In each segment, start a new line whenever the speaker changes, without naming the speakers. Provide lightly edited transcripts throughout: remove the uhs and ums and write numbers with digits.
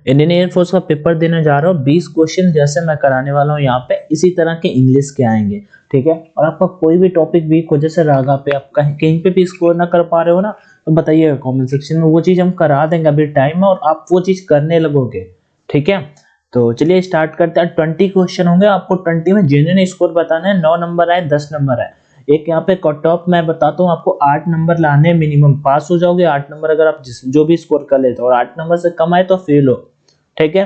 Indian air force का paper देने जा रहा हूँ, 20 क्वेश्चन जैसे मैं कराने वाला हूँ यहाँ पे, इसी तरह के इंग्लिश के आएंगे, ठीक है। और आपका कोई भी टॉपिक वीक हो, जैसे रागा पे आप कहीं पे भी स्कोर ना कर पा रहे हो ना, तो बताइएगा कमेंट सेक्शन में, वो चीज हम करा देंगे, अभी टाइम है और आप वो चीज करने लगोगे, ठीक है। तो चलिए स्टार्ट करते हैं। 20 क्वेश्चन होंगे, आपको 20 में जेन्युइन स्कोर बताना है। 9 नंबर आए, 10 नंबर आए। एक यहाँ पे कट ऑफ मैं बताता हूँ आपको, 8 नंबर लाने मिनिमम, पास हो जाओगे 8 नंबर अगर आप जो भी स्कोर कर लेते हो, और 8 नंबर से कम आए तो फेल हो, ठीक है।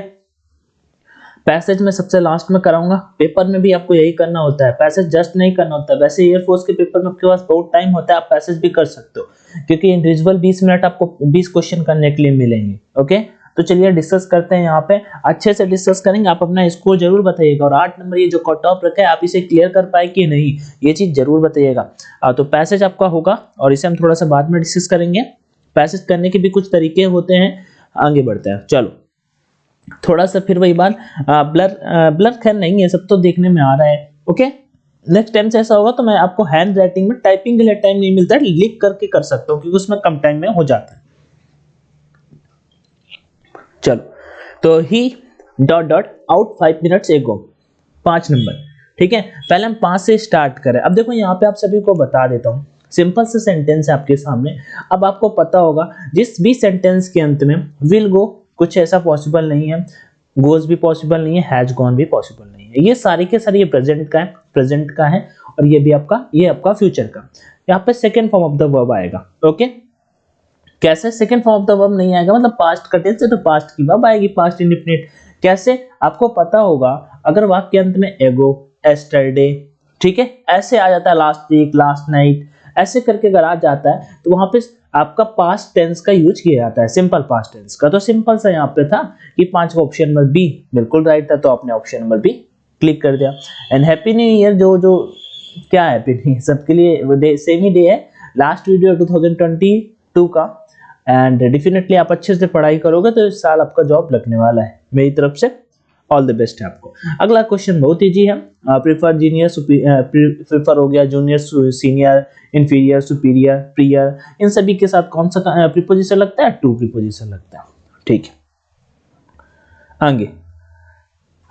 पैसेज में सबसे लास्ट में कराऊंगा, पेपर में भी आपको यही करना होता है, पैसेज जस्ट नहीं करना होता है। वैसे एयरफोर्स के पेपर में आपके पास बहुत टाइम होता है, आप पैसेज भी कर सकते हो, क्योंकि इंडिविजुअल 20 मिनट आपको 20 क्वेश्चन करने के लिए मिलेंगे, ओके। तो चलिए डिस्कस करते हैं, यहाँ पे अच्छे से डिस्कस करेंगे। आप अपना स्कोर जरूर बताइएगा, और 8 नंबर ये जो कट ऑफ रखा है आप इसे क्लियर कर पाए कि नहीं, ये चीज जरूर बताइएगा। तो पैसेज आपका होगा, और इसे हम थोड़ा सा बाद में डिस्कस करेंगे। पैसेज करने के भी कुछ तरीके होते हैं, आगे बढ़ते हैं। चलो थोड़ा सा फिर वही बात, ब्लर खैर नहीं, ये सब तो देखने में आ रहा है, ओके। नेक्स्ट टाइम से ऐसा होगा तो मैं आपको हैंड राइटिंग में, टाइपिंग के लिए टाइम नहीं मिलता है, लिख करके कर सकता हूँ, क्योंकि उसमें कम टाइम में हो जाता है। चलो, तो ही dot dot out 5 minutes ago, 5 number, ठीक है। पहले हम 5 से स्टार्ट करें। अब देखो यहाँ पे आप सभी को बता देता हूँ, सिंपल से सेंटेंस है आपके सामने। अब आपको पता होगा जिस भी सेंटेंस के अंत में विल गो, कुछ ऐसा पॉसिबल नहीं है, गोज भी पॉसिबल नहीं है, हैज गॉन भी पॉसिबल नहीं है। ये सारी के सारी ये प्रेजेंट का है, प्रेजेंट का है, और ये भी आपका, ये आपका फ्यूचर का। यहाँ पे second form of the verb आएगा, ओके। कैसे second form of the verb नहीं आएगा, मतलब पास्ट का टेंस है तो पास्ट की वर्ब आएगी, पास्ट इंडेफिनिट। कैसे, आपको पता होगा अगर वाक्य अंत में एगो, एस्टरडे, ठीक है, ऐसे आ जाता है, लास्ट वीक, लास्ट नाइट, ऐसे करके अगर आ जाता है तो वहां पे आपका पास्ट टेंस का यूज किया जाता है, सिंपल पास्ट टेंस का। तो सिंपल सा यहाँ पे था कि 5 का ऑप्शन नंबर बी बिल्कुल राइट था, तो आपने ऑप्शन नंबर बी क्लिक कर दिया। एंड हैप्पी न्यू ईयर, जो क्या हैप्पी न्यू ईयर, सबके लिए सेम ही डे है, लास्ट वीडियो 2022 का। एंड डेफिनेटली आप अच्छे से पढ़ाई करोगे तो इस साल आपका जॉब लगने वाला है, मेरी तरफ से ऑल द बेस्ट है आपको। अगला क्वेश्चन बहुत इजी है, प्रीफर जीनियर, प्रीफर हो गया, junior, senior, inferior, superior, prior, इन सभी के साथ कौन सा प्रीपोजिशन लगता है, टू प्रीपोजिशन लगता है, ठीक है। आगे,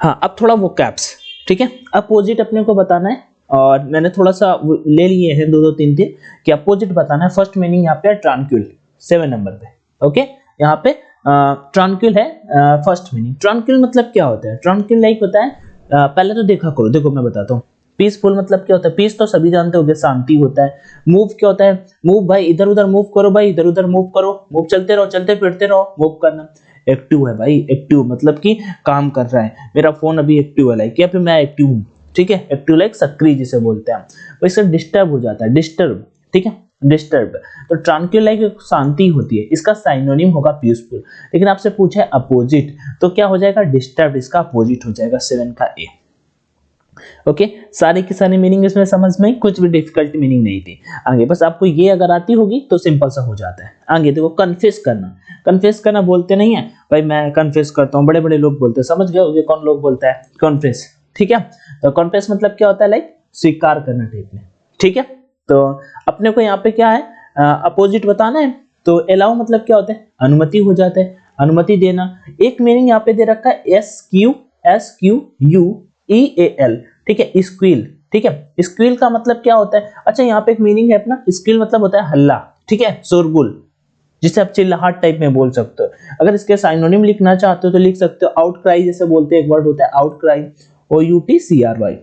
हाँ अब थोड़ा वो कैप्स, ठीक है। अपोजिट अपने को बताना है, और मैंने थोड़ा सा ले लिए हैं 2 2 3 3 कि अपोजिट बताना है। फर्स्ट मीनिंग यहाँ पे ट्रांक्विल, 7 नंबर पे, ओके। यहाँ पे ट्रांक्विल है फर्स्ट मीनिंग। ट्रांक्विल मतलब क्या होता है, ट्रांक्विल लाइक होता है, पहले तो देखा करो, देखो मैं बताता हूँ। पीसफुल मतलब क्या होता है, पीस तो सभी जानते होंगे, शांति होता है। मूव क्या होता है, मूव भाई इधर उधर मूव करो, भाई इधर उधर मूव करो, मूव चलते रहो, चलते फिरते रहो, मूव करना। एक्टिव है भाई, एक्टिव मतलब कि काम कर रहा है, मेरा फोन अभी एक्टिव है लाइक, या फिर मैं एक्टिव हूँ, ठीक है। एक्टिव लाइक सक्रिय जिसे बोलते हैं, वैसे डिस्टर्ब हो जाता है, डिस्टर्ब, ठीक है, डिस्टर्ब। तो ट्रांक्विल लाइक शांति होती है, इसका साइनोनिम होगा पीसफुल। लेकिन आपसे पूछा है अपोजिट, तो क्या हो जाएगा, डिस्टर्ब, इसका अपोजिट हो जाएगा 7 का ए, ओके। सारी की सारी मीनिंग इसमें समझ में, कुछ भी डिफिकल्ट मीनिंग नहीं थी। आगे बस आपको ये अगर आती होगी तो सिंपल सा हो जाता है। आगे देखो, कन्फेस करना, कन्फेस करना बोलते नहीं है भाई, मैं कन्फेस करता हूँ, बड़े बड़े लोग बोलते हैं, समझ गए होगे कौन लोग बोलता है कन्फेस, ठीक है। तो कन्फेस मतलब क्या होता है, लाइक स्वीकार करना टाइप में, ठीक है। तो अपने को यहाँ पे क्या है, अपोजिट बताना है। तो अलाउ मतलब क्या होता है, अनुमति हो जाता है, अनुमति देना। एक मीनिंग यहाँ पे दे रखा है, SQUEAL, ठीक है, स्क्वील, ठीक है। स्क्वील का मतलब क्या होता है, अच्छा यहाँ पे एक मीनिंग है अपना, स्क्वील मतलब होता है हल्ला, ठीक है, शोरगुल, जिसे आप चिल्लाहट टाइप में बोल सकते हो। अगर इसके साइनोनिम लिखना चाहते हो तो लिख सकते हो आउट क्राई, जैसे बोलते हैं, एक वर्ड होता है आउट क्राई, OUTCRY।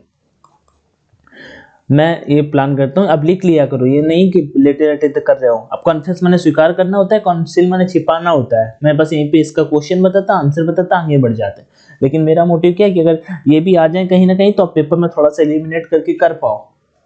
मैं ये प्लान करता हूँ, अब लिख लिया करो, ये नहीं कि लेटे लेटे तक कर रहे हो। अब कॉन्फेस मैंने स्वीकार करना होता है, कॉन्सिल मैंने छिपाना होता है। मैं बस यहीं पे इसका क्वेश्चन बताता, आंसर बताता, आगे बढ़ जाते हैं। लेकिन मेरा मोटिव क्या है कि अगर ये भी आ जाए कहीं ना कहीं तो आप पेपर में थोड़ा सा एलिमिनेट करके कर पाओ,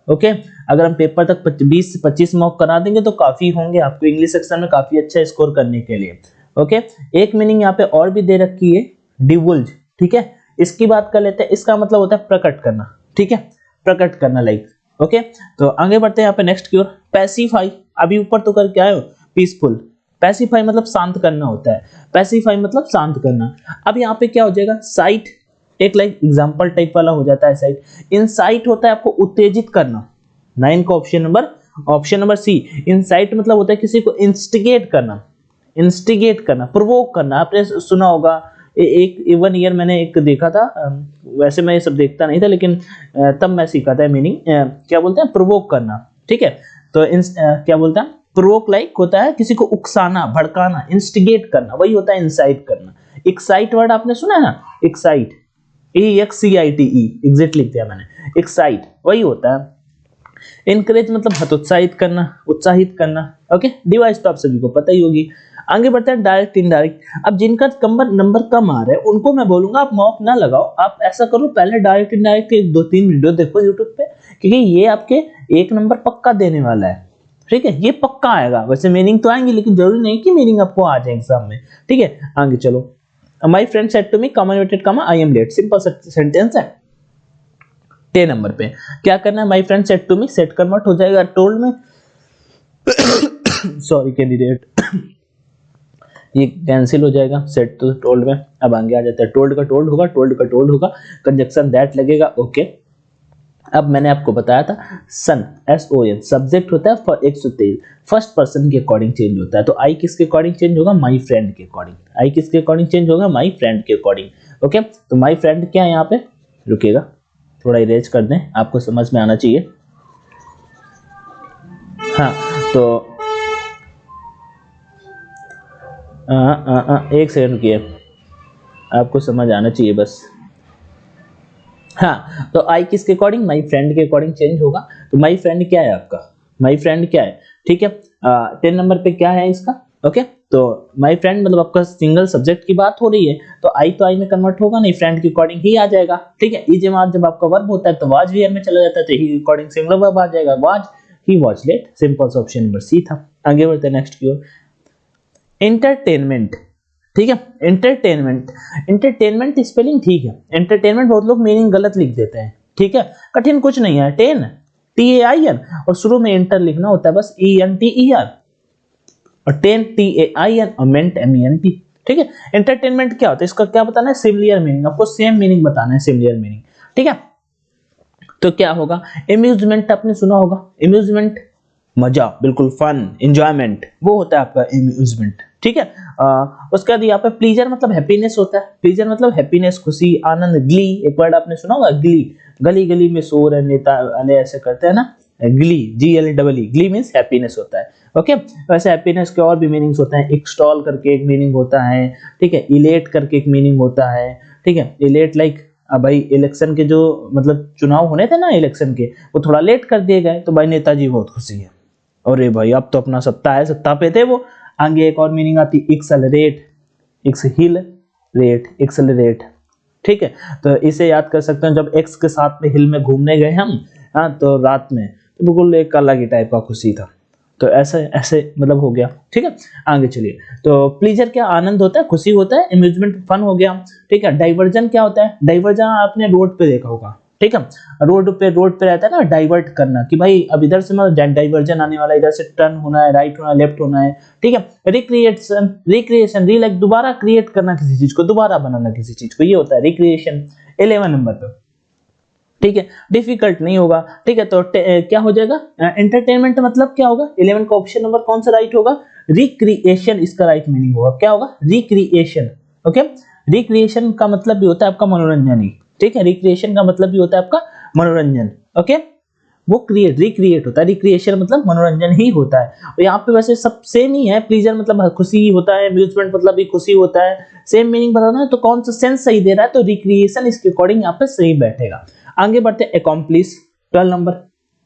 ओके। अगर हम पेपर तक 20 से 25 मॉक करा देंगे तो काफी होंगे आपको इंग्लिश सेक्शन में काफी अच्छा स्कोर करने के लिए, ओके। एक मीनिंग यहाँ पे और भी दे रखी है, डिवल्ज, ठीक है। इसकी बात कर लेते हैं, इसका मतलब होता है प्रकट करना, ठीक है, प्रकट करना लाइक, ओके। तो आगे बढ़ते हैं यहाँ पे नेक्स्ट की ओर। पैसिफाई, अभी ऊपर तो कर क्या है, पीसफुल। पैसिफाई मतलब शांत करना होता है, पैसिफाई मतलब शांत करना। अब यहाँ पे क्या हो जाएगा, साइट, एक लाइक एग्जांपल टाइप वाला हो जाता है साइट। इनसाइट होता है आपको उत्तेजित करना, 9 का ऑप्शन नंबर सी। इनसाइट मतलब होता है किसी को इंस्टिगेट करना, इंस्टिगेट करना, प्रोवोक करना। आपने सुना होगा एक 1 ईयर मैंने एक देखा था, वैसे मैं ये सब देखता नहीं था, लेकिन तब मैं सीखा था मीनिंग, क्या बोलते हैं, प्रोवोक करना, ठीक है। तो क्या बोलते हैं, प्रोवोक लाइक होता है किसी को उकसाना, भड़काना, इंस्टिगेट करना, वही होता है इंसाइट करना। एक्साइट वर्ड आपने सुना है ना, एक्साइट, EXCITE, एग्जिट लिख दिया मैंने, एक्साइट वही होता है। इनकरेज मतलब हतोत्साहित करना, उत्साहित करना, ओके। डिवाइस तो आप सभी को पता ही होगी। आगे बढ़ते हैं डायरेक्ट इनडायरेक्ट। अब जिनका नंबर कम आ रहा है उनको मैं बोलूंगा आप मॉक ना लगाओ, आप ऐसा करो पहले डायरेक्ट इनडायरेक्ट के 2-3 वीडियो देखो यूट्यूब पे, क्योंकि ये आपके 1 नंबर पक्का देने वाला है, ठीक है, ये पक्का आएगा। वैसे मीनिंग तो आएंगे, लेकिन जरूरी नहीं कि मीनिंग आपको आ जाए एग्जाम में, ठीक है। आगे चलो, my friend said to me, comma inverted comma, I am late, simple sentence है। 10 नंबर पे क्या करना है, my friend said to me, said convert हो जाएगा टोल्ड में, सॉरी कैंडिडेट, ये कैंसिल हो जाएगा, सेट टू टोल्ड में। अब आगे आ जाता है, टोल्ड का टोल्ड होगा, टोल्ड का टोल्ड होगा, कंजक्शन दैट लगेगा, ओके। अब मैंने आपको बताया था सन, SON सब्जेक्ट होता है फॉर 123, फर्स्ट पर्सन के अकॉर्डिंग चेंज होता है। तो आई किसके अकॉर्डिंग चेंज होगा, माय फ्रेंड के अकॉर्डिंग। आई किसके अकॉर्डिंग चेंज होगा, माय फ्रेंड के अकॉर्डिंग, ओके। तो माय फ्रेंड क्या है यहाँ पे, रुकेगा थोड़ा इरेज कर दें, आपको समझ में आना चाहिए। हाँ तो एक सेकंड रुकिए, आपको समझ आना चाहिए बस। हाँ तो आई किसके अकॉर्डिंग, माई फ्रेंड के अकॉर्डिंग चेंज होगा। तो माई फ्रेंड क्या है आपका, माई फ्रेंड क्या है, ठीक है। 10 नंबर पे क्या है इसका, ओके। तो माई फ्रेंड मतलब आपका सिंगल सब्जेक्ट की बात हो रही है, तो आई में कन्वर्ट होगा नहीं, फ्रेंड के अकॉर्डिंग ही आ जाएगा, ठीक है। जब आपका वर्ब होता है तो वाज वेयर में चला जाता है, तो ही अकॉर्डिंग सिंगुलर वर्ब आ जाएगा, was he was late, simple सा ऑप्शन नंबर सी था। आगे बढ़ते हैं नेक्स्ट की ओर, एंटरटेनमेंट, ठीक है। एंटरटेनमेंट स्पेलिंग ठीक है, एंटरटेनमेंट बहुत लोग मीनिंग गलत लिख देते हैं, ठीक है। कठिन कुछ नहीं है, TAIN और शुरू में इंटर लिखना होता है बस, ENTER, और TAIN और मेंट MENT, ठीक है। एंटरटेनमेंट क्या होता है, इसका क्या बताना है, सिमिलर मीनिंग, आपको सेम मीनिंग बताना है, सिमिलर मीनिंग, ठीक है। तो क्या होगा, एम्यूजमेंट आपने सुना होगा, एम्यूजमेंट मजा, बिल्कुल फन, एंजॉयमेंट, वो होता है आपका एम्यूजमेंट, ठीक है। उसके बाद यहाँ पे प्लीजर मतलब हैप्पीनेस होता है, प्लीजर मतलब हैप्पीनेस, खुशी, आनंद। ग्ली एक वर्ड आपने सुना होगा, ग्ली, गली गली में सो रहे नेता वाले ऐसे करते हैं ना, Glee, GLEE, Glee means happiness होता है, ओके। वैसे हैप्पीनेस के और भी मीनिंग्स होते हैं, एक्सटॉल करके एक मीनिंग होता है, ठीक है, इलेट करके एक मीनिंग होता है, ठीक है। इलेट लाइक भाई इलेक्शन के जो मतलब चुनाव होने थे ना इलेक्शन के, वो थोड़ा लेट कर दिए गए, तो भाई नेताजी बहुत खुशी है, अरे भाई अब तो अपना सत्ता है, सत्ता पे थे वो। आगे एक और मीनिंग आती है एक्सेलरेट, एक्सेलरेट, ठीक है। तो इसे याद कर सकते हैं, जब एक्स के साथ में हिल में घूमने गए हम, हाँ तो रात में, तो बिल्कुल एक अलग ही टाइप का खुशी था। तो ऐसे ऐसे मतलब हो गया, ठीक है। आगे चलिए, तो प्लीजर क्या, आनंद होता है, खुशी होता है, एम्यूजमेंट फन हो गया, ठीक है। डाइवर्जन क्या होता है, डाइवर्जन आपने रोड पे देखा होगा, ठीक है। रोड पे रहता है ना डाइवर्ट करना, कि भाई अब इधर से मतलब डाइवर्जन आने वाला, इधर से टर्न होना है, राइट होना है, लेफ्ट होना है, ठीक है। रिक्रिएशन लाइक दोबारा क्रिएट करना किसी चीज को, दोबारा बनाना किसी चीज को, ये होता है रिक्रिएशन। 11 नंबर पे, ठीक है, डिफिकल्ट नहीं होगा, ठीक है। तो क्या हो जाएगा, एंटरटेनमेंट मतलब क्या होगा, 11 का ऑप्शन नंबर कौन सा राइट होगा, रिक्रिएशन, इसका राइट मीनिंग होगा, क्या होगा, रिक्रिएशन, ओके। रिक्रिएशन का मतलब भी होता है आपका मनोरंजन ही, ठीक है। रिक्रिएशन का मतलब भी होता है आपका मनोरंजन, ओके। वो रिक्रिएट होता है, रिक्रिएशन मतलब मनोरंजन ही होता है। और यहाँ पे वैसे सब सेम ही है, प्लीजर मतलब खुशी होता है, अम्यूजमेंट मतलब भी खुशी होता है, सेम मीनिंग बताना है, तो कौन सा सेंस सही दे रहा है, तो रिक्रिएशन इसके अकॉर्डिंग यहाँ पे सही बैठेगा। आगे बढ़ते हैं, अकॉम्प्लिश 12 नंबर,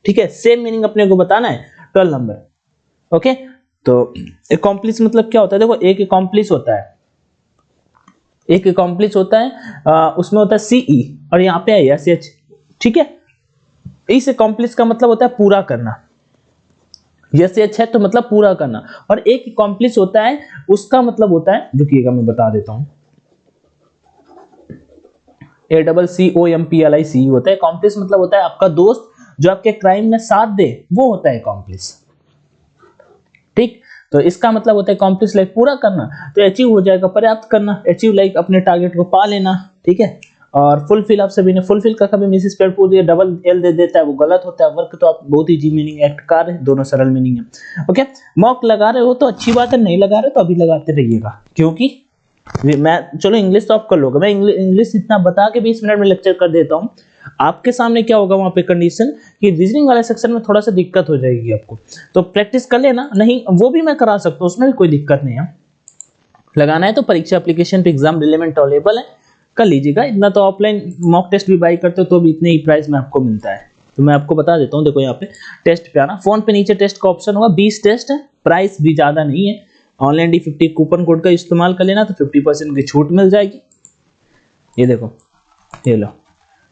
ठीक है, सेम मीनिंग अपने को बताना है, 12 नंबर, ओके। तो अकॉम्प्लिश मतलब क्या होता है, देखो एक अकॉम्प्लिश होता है, एक अकॉम्प्लिश होता है, उसमें होता है CE और यहाँ पे है SH, ठीक है। इस अकॉम्प्लिश का मतलब होता है पूरा करना, SH है तो मतलब पूरा करना, और एक अकॉम्प्लिश होता है उसका मतलब होता है, रुकिएगा मैं बता देता हूँ, ACCOMPLIC होता है। अकॉम्प्लिश मतलब होता है आपका दोस्त जो आपके क्राइम में साथ दे, वो होता है अकॉम्प्लिश, ठीक। तो इसका मतलब होता है अकॉम्प्लिश लाइक पूरा करना, तो अचीव हो जाएगा, पर्याप्त करना, अचीव लाइक अपने टारगेट को पा लेना, ठीक है। और फुलफिल आप सभी ने, फुलफिल का कभी मिसेस पेड़ पूछ दिया डबल एल दे देता है, वो गलत होता है। वर्क तो आप बहुत ही जी मीनिंग, एक्ट कार्य, दोनों सरल मीनिंग है, ओके। मॉक लगा रहे हो तो अच्छी बात है, नहीं लगा रहे तो अभी लगाते रहिएगा, क्योंकि मैं चलो इंग्लिश तो आप कर लोगे, मैं इंग्लिश इतना बता के 20 मिनट में लेक्चर कर देता हूँ। आपके सामने क्या होगा वहां पे कंडीशन कि रीजनिंग वाले सेक्शन में थोड़ा सा दिक्कत हो जाएगी आपको, तो प्रैक्टिस कर लेना, नहीं वो भी मैं करा सकता हूँ, उसमें भी कोई दिक्कत नहीं है। लगाना है तो परीक्षा एप्लीकेशन पे एग्जाम रिलेवेंट अवेलेबल है, कर लीजिएगा। इतना तो ऑफलाइन मॉक टेस्ट भी बाई करते हो तो भी इतने ही प्राइस में आपको मिलता है। तो मैं आपको बता देता हूँ, देखो यहाँ पे टेस्ट पे आना, फोन पे नीचे टेस्ट का ऑप्शन होगा, 20 टेस्ट है, प्राइस भी ज्यादा नहीं है। ऑनलाइन D50 कूपन कोड का इस्तेमाल कर लेना तो 50% की छूट मिल जाएगी। ये देखो, ये लो,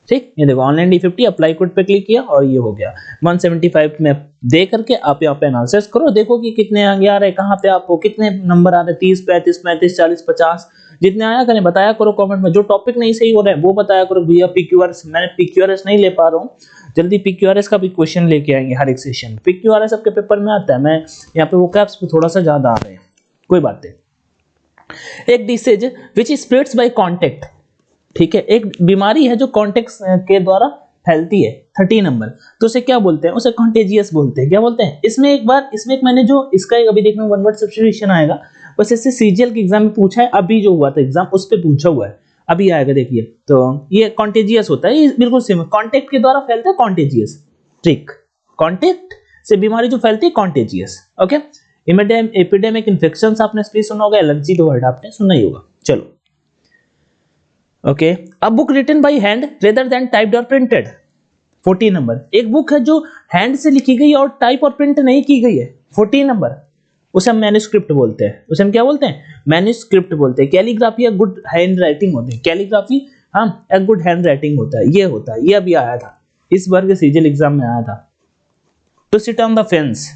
ठीक, ये देखो ऑनलाइन D50 अप्लाई कोड पे क्लिक किया और ये हो गया 175 में दे करके आप यहाँ पे एनालिसिस करो, देखो कि कितने आगे आ रहे हैं, कहाँ पे आपको कितने नंबर आ रहे हैं, 30 35 35 40 50 जितने आया करें बताया करो कमेंट में। जो टॉपिक नहीं सही हो रहा है वो बताया करो, भैया PQRS मैंने PQRS नहीं ले पा रहा हूँ, जल्दी PQRS का भी क्वेश्चन लेके आएंगे हर एक सेशन। PQRS आपके पेपर में आता है, मैं यहाँ पे वो कैप्स पे थोड़ा सा ज्यादा आ रहे हैं, कोई बात नहीं। एक disease which spreads by contact, ठीक है, एक बीमारी है जो कांटेक्ट के द्वारा फैलती है, 30 नंबर, तो उसे क्या बोलते हैं, उसे कॉन्टेजियस बोलते हैं। क्या बोलते हैं, इसमें एक बार इसमें एक मैंने जो इसका एक अभी देखना वन वर्ड सब्स्टिट्यूशन आएगा, बस इससे CGL के एग्जाम में पूछा है, अभी जो हुआ था एग्जाम उस पे पूछा हुआ है, अभी आएगा देखिए। तो ये कॉन्टेजियस होता है, ये बिल्कुल सेम है, कांटेक्ट के द्वारा फैलता है कॉन्टेजियस, ठीक, कांटेक्ट से बीमारी जो फैलती है कॉन्टेजियस, ओके। एपिडेमिक इन्फेक्शंस आपने भी सुना होगा, एलर्जी तो वर्ड आपने सुना ही होगा। चलो okay, a book written by hand rather than typed और प्रिंटेड, 14 नंबर, एक बुक है जो हैंड से लिखी गई और टाइप और प्रिंट नहीं की गई है, 14 नंबर, उसे हम मैन्युस्क्रिप्ट बोलते हैं, उसे हम क्या बोलते हैं, मैन्युस्क्रिप्ट बोलते हैं। कैलीग्राफी या गुड हैंड राइटिंग होती है, कैलीग्राफी हाँ एक गुड हैंड राइटिंग होता है, ये होता है, ये अभी आया था इस बार के सीजीएल एग्जाम में आया था। तो सिट ऑन द फेंस,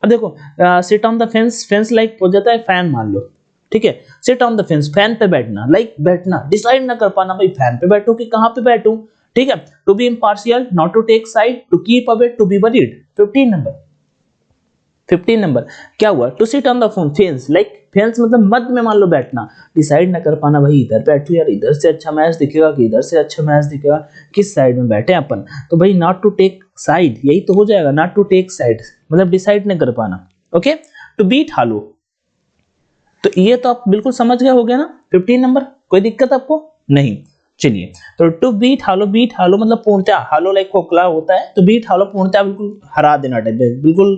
अब देखो seat on the fence, fence like हो जाता है फैन मान लो, ठीक है, seat on the fence, fan पे बैठना, लाइक बैठना, डिसाइड ना कर पाना भाई फैन पे बैठूं कि कहां पे बैठूं, ठीक है। To be impartial, not to take side, to keep away, to be worried, 15 number, 15 number क्या हुआ, to sit on the fence, like fence मतलब मध्य में मान लो बैठना, डिसाइड ना कर पाना भाई इधर बैठू यार, इधर से अच्छा मैच दिखेगा कि इधर से अच्छा मैच दिखेगा, किस साइड में बैठे अपन, तो भाई नॉट टू टेक साइड यही तो हो जाएगा, नॉट टू टेक साइड मतलब डिसाइड ना कर पाना, ओके। टू बीट हालो, तो ये तो आप बिल्कुल समझ गए हो गया ना, 15 नंबर, कोई दिक्कत आपको नहीं। चलिए, तो टू बीट हालो, बीट हालो मतलब पूर्णतः, हालो लाइक खोखला होता है, तो बीट हालो पूर्णतः बिल्कुल हरा देना, बिल्कुल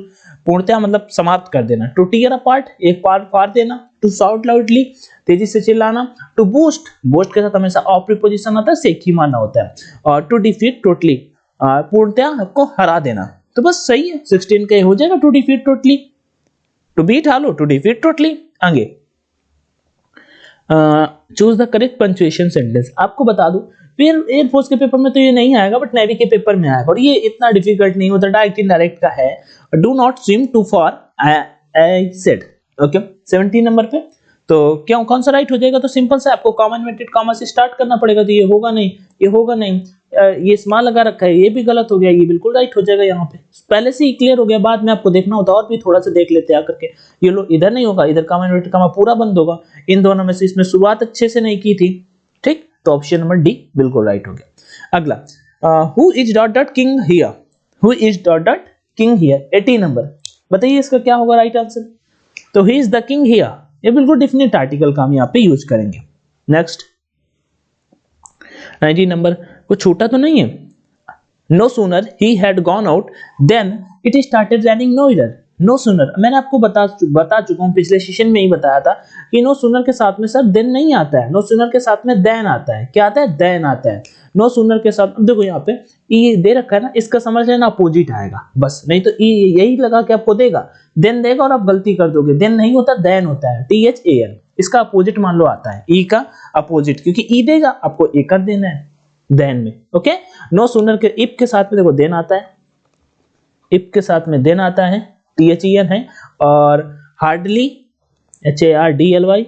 पूर्णतः मतलब समाप्त कर देना। टू टीयर अपार्ट, एक पार्ट फाड़ देना। टू शाउट लाउडली, तेजी से चिल्लाना। टू बूस्ट, बूस्ट के साथ हमेशा ऑफ प्रीपोजिशन आता है, सेक ही मारना होता है। और टू डिफीट टोटली, पूर्णतः आपको हरा देना, तो बस सही है, 16 का हो जाएगा to defeat totally, to beat hollow, to defeat totally. आगे choose the correct punctuation sentence, आपको बता दूं फिर एयरफोर्स के पेपर में तो ये नहीं आएगा, बट नेवी के पेपर में आएगा, और ये इतना डिफिकल्ट नहीं होता, डायरेक्ट इनडायरेक्ट का है। Do not swim too far, I said, okay, 17 number पे, तो क्यों कौन सा राइट हो जाएगा, तो सिंपल सा आपको कॉमन इन्वर्टेड कॉमा से स्टार्ट करना पड़ेगा, तो ये होगा नहीं, ये होगा नहीं, ये स्मॉल लगा रखा है, ये भी गलत हो गया, ये बिल्कुल राइट हो जाएगा, यहाँ पे पहले से ही क्लियर हो गया, बाद में आपको देखना होता और भी थोड़ा सा देख लेते हैं आकर के। ये लो इधर नहीं होगा, इधर कॉमन इन्वर्टेड कॉमा पूरा बंद होगा, इन दोनों में से इसमें शुरुआत अच्छे से नहीं की थी, ठीक, तो ऑप्शन नंबर डी बिल्कुल राइट हो गया। अगला, who is dot dot king here, who is dot dot king here, 80 number, बताइए इसका क्या होगा राइट आंसर, तो he is the king here, ये बिल्कुल डिफिनिट आर्टिकल का हम यहाँ पे यूज करेंगे। नेक्स्ट 90 नंबर, कुछ छूटा तो नहीं है। No sooner he had gone out then it started raining no इधर, नो सूनर मैंने आपको बता चुका हूँ, पिछले सेशन में ही बताया था कि नो सूनर के साथ में सर देन नहीं आता है, नो सूनर के साथ में देन आता है, क्या आता है, देन आता है। नो सूनर के साथ देखो यहाँ पे ई दे रखा है ना, इसका समझ लेना अपोजिट आएगा बस, नहीं तो ई यही लगा के आपको देगा, देन देगा और आप गलती कर दोगे, देन नहीं होता देन होता है, THAN, इसका अपोजिट मान लो आता है, ई का अपोजिट, क्योंकि ई देगा आपको ए कर देना है देन में, ओके। नो सूनर के इफ के साथ में देखो देन आता है, इफ के साथ में देन आता है, THEN है, और हार्डली HARDLY,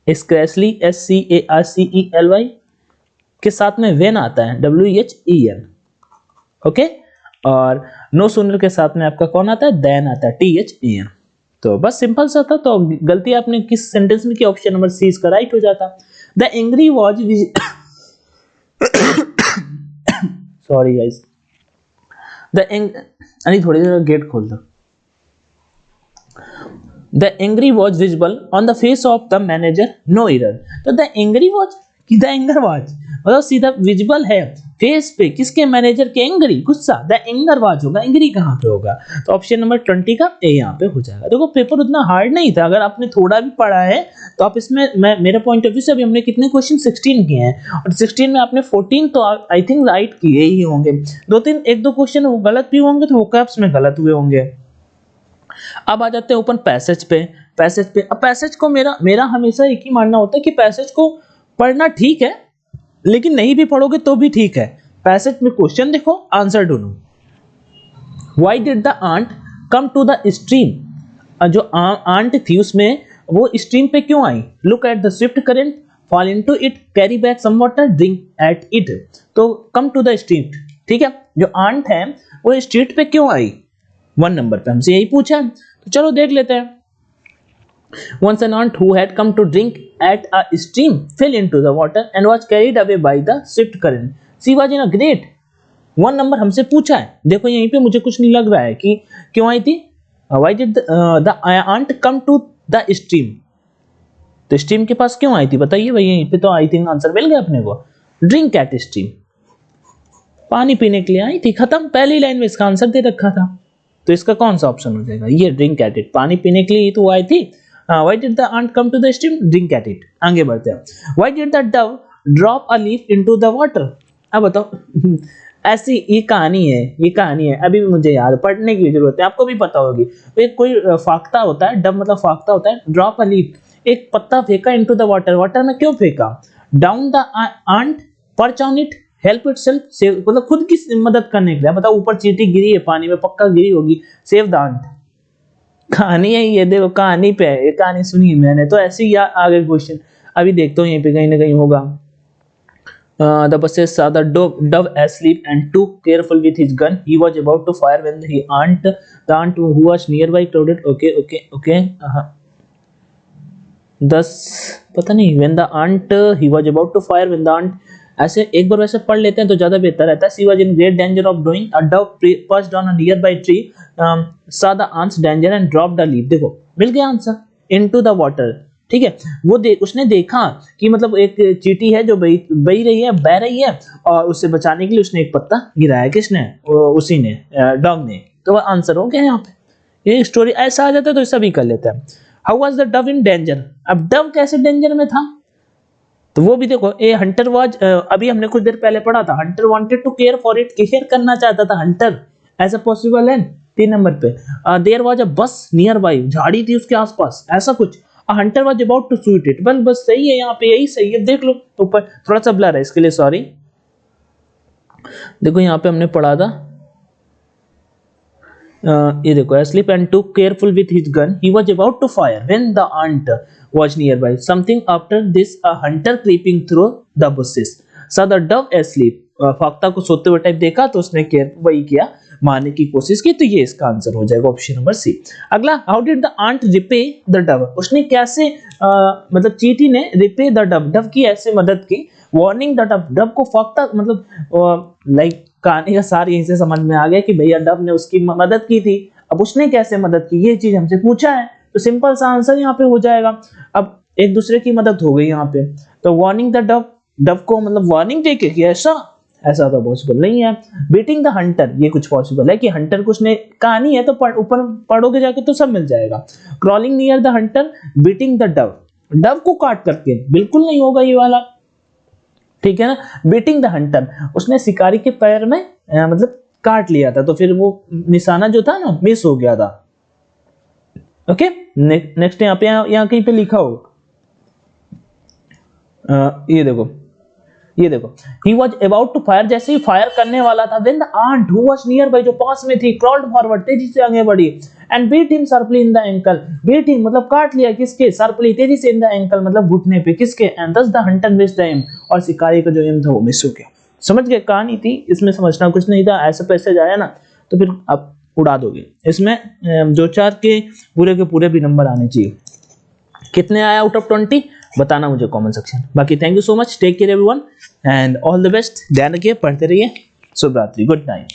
स्क्रैचली SCARCELY के साथ में वेन आता है, WHEN, ओके। और नो सूनर के साथ में आपका कौन आता है, देन आता है, THAN। तो बस सिंपल सा था, तो गलती आपने किस सेंटेंस में की, ऑप्शन नंबर सी इसका राइट हो जाता। The angry was sorry guys, the अरे थोड़ी देर गेट खोल दो। The angry watch visible on the face of the manager, no error. तो द एंग्री वॉच की द एंगर वॉच मतलब सीधा विजिबल है फेस पे किसके, मैनेजर के, एंग्री गुस्सा, द एंगर वॉच होगा, एंग्री कहाँ पे होगा, तो ऑप्शन नंबर 20 का ए यहाँ पे हो जाएगा। देखो पेपर उतना हार्ड नहीं था, अगर आपने थोड़ा भी पढ़ा है तो आप इसमें, मेरे पॉइंट ऑफ व्यू से अभी हमने कितने क्वेश्चन 16 किए हैं और 16 में आपने 14 तो आई थिंक राइट किए ही होंगे, एक दो क्वेश्चन गलत भी होंगे तो वोकैब्स में गलत हुए होंगे। अब आ जाते हैं ओपन पैसेज पे। अब पैसेज को मेरा हमेशा एक ही मानना होता है कि पैसेज को पढ़ना ठीक है लेकिन नहीं भी पढ़ोगे तो भी ठीक है। पैसेज में क्वेश्चन देखो, आंसर ढूंढो। Why did the ant come to the stream, जो आंट थी उसमें वो स्ट्रीम पे क्यों आई, look at the swift current, fall into it, carry back some water, drink at it. तो कम टू द स्ट्रीम, ठीक है, जो आंट है वो स्ट्रीट पे क्यों आई, 1 नंबर पे हमसे यही पूछा है, तो चलो देख लेते हैं। Once an aunt who had come to drink at a stream fell into the water and was carried away by the swift current. She was in a great, 1 number हमसे पूछा है। देखो यहीं पे मुझे कुछ नहीं लग रहा है कि क्यों आई थी। Why did the aunt come to the stream? तो स्ट्रीम के पास क्यों आई थी बताइए भाई, यहीं पे तो आई थिंक आंसर मिल गया अपने को। ड्रिंक एट स्ट्रीम, पानी पीने के लिए आई थी, खत्म, पहली लाइन में इसका आंसर दे रखा था। तो इसका कौन सा ऑप्शन हो जाएगा, ये ड्रिंक एट इट, पानी पीने के लिए तो वो आई थी। Why did the ant come to the stream? Drink at it. आगे बढ़ते हैं। Why did the dove drop a leaf into the water? अब बताओ ऐसी ये कहानी है, अभी भी मुझे याद, पढ़ने की जरूरत है, आपको भी पता होगी। एक कोई फाख्ता होता है, डव मतलब फाख्ता होता है, ड्रॉप अ लीफ, एक पत्ता फेंका इनटू द वाटर, वाटर में क्यों फेंका, down the ant perch on it, help itself, save मतलब खुद की मदद करने के लिए, बताओ ऊपर चींटी गिरी है पानी में, पक्का गिरी होगी, सेव द आंट। कहानी है ये, देखो कहानी पे है, कहानी सुनी मैंने, तो ऐसे ही आगे क्वेश्चन अभी देखता हूँ यहीं पे कहीं ना कहीं होगा। The buses saw the dove asleep and took careful with his gun. He was about to fire when the aunt who was nearby crowded. Okay. Thus पता नहीं when the aunt he was about to fire when the aunt, ऐसे एक बार वैसे पढ़ लेते हैं तो ज्यादा बेहतर रहता है। She was in great danger of drowning. A dove perched on a nearby tree, saw the aunt's danger and dropped a leaf. देखो मिल गया आंसर, into the water, ठीक है। वो उसने देखा कि मतलब एक चींटी है जो बह रही है और उससे बचाने के लिए उसने एक पत्ता गिराया, किसने, उसी ने, डॉग ने। तो वह आंसर हो गया यहाँ पे। ये स्टोरी ऐसा आ जाता है तो ऐसा भी कर लेते हैं। How was the Dove in danger, अब डव कैसे डेंजर में था, तो वो भी देखो, ए हंटर वाज, अभी हमने कुछ देर पहले पढ़ा था, hunter wanted to care for it, care करना चाहता था हंटर, ऐसा पॉसिबल है। 3 नंबर पे देयर वाज अ बस नियर बाय, झाड़ी थी उसके आसपास, ऐसा कुछ। Hunter was about to shoot it, बस सही है यहाँ पे, यही सही है, देख लो ऊपर थोड़ा सा ब्लर है इसके लिए सॉरी। देखो यहाँ पे हमने पढ़ा था, ये देखो, asleep and took careful with his gun, he was about to fire when the ant was nearby. Something after this, a hunter creeping through the bushes saw the dove asleep. फाख्ता को सोते हुए टाइप देखा तो उसने वही किया, मारने की कोशिश की, तो ये इसका आंसर हो जाएगा ऑप्शन नंबर सी। अगला, how did the ant repay the dove, उसने कैसे मतलब चींटी ने रिपे द डव की ऐसे मदद की, वार्निंग द डव को फाख्ता मतलब लाइक कहानी का सार यहीं से समझ में आ गया कि भैया डव ने उसकी मदद की थी। अब उसने कैसे मदद की, ये चीज हमसे पूछा है, तो सिंपल सा आंसर यहाँ पे हो जाएगा। अब एक दूसरे की मदद हो गई यहाँ पे, तो वार्निंग द डव को मतलब वार्निंग देके कि ऐसा तो पॉसिबल नहीं है। बीटिंग द हंटर, ये कुछ पॉसिबल है कि हंटर कुछ ने कहानी है तो ऊपर पढ़ोगे जाके तो सब मिल जाएगा। Crawling near the Hunter, beating the Dove को काट करके, बिल्कुल नहीं होगा ये वाला, ठीक है ना। बीटिंग द हंटर, उसने शिकारी के पैर में मतलब काट लिया था, तो फिर वो निशाना जो था ना मिस हो गया था। ओके, नेक्स्ट यहाँ कहीं पे लिखा हो, ये देखो he was about to fire, जैसे ही फायर करने वाला था, when the aunt who was nearby, जो पास में थी, crawled forward, तेजी से आगे बढ़ी, and beat him sharply in the ankle, beat him मतलब काट लिया, किसके, sharply तेजी से, in the ankle मतलब घुटने पे, किसके, and thus the hunter missed the aim, और शिकारी का जो एम था वो मिस हो गया। समझ गए, कहानी थी, इसमें समझना कुछ नहीं था, ऐसे पैसे जाया ना तो फिर आप उड़ा दोगे। इसमें 2-4 के पूरे भी नंबर आने चाहिए। कितने आया आउट ऑफ 20 बताना मुझे कमेंट सेक्शन। बाकी thank you so much, take care everyone and all the best, ध्यान रखिए, पढ़ते रहिए, शुभ रात्रि, गुड नाइट।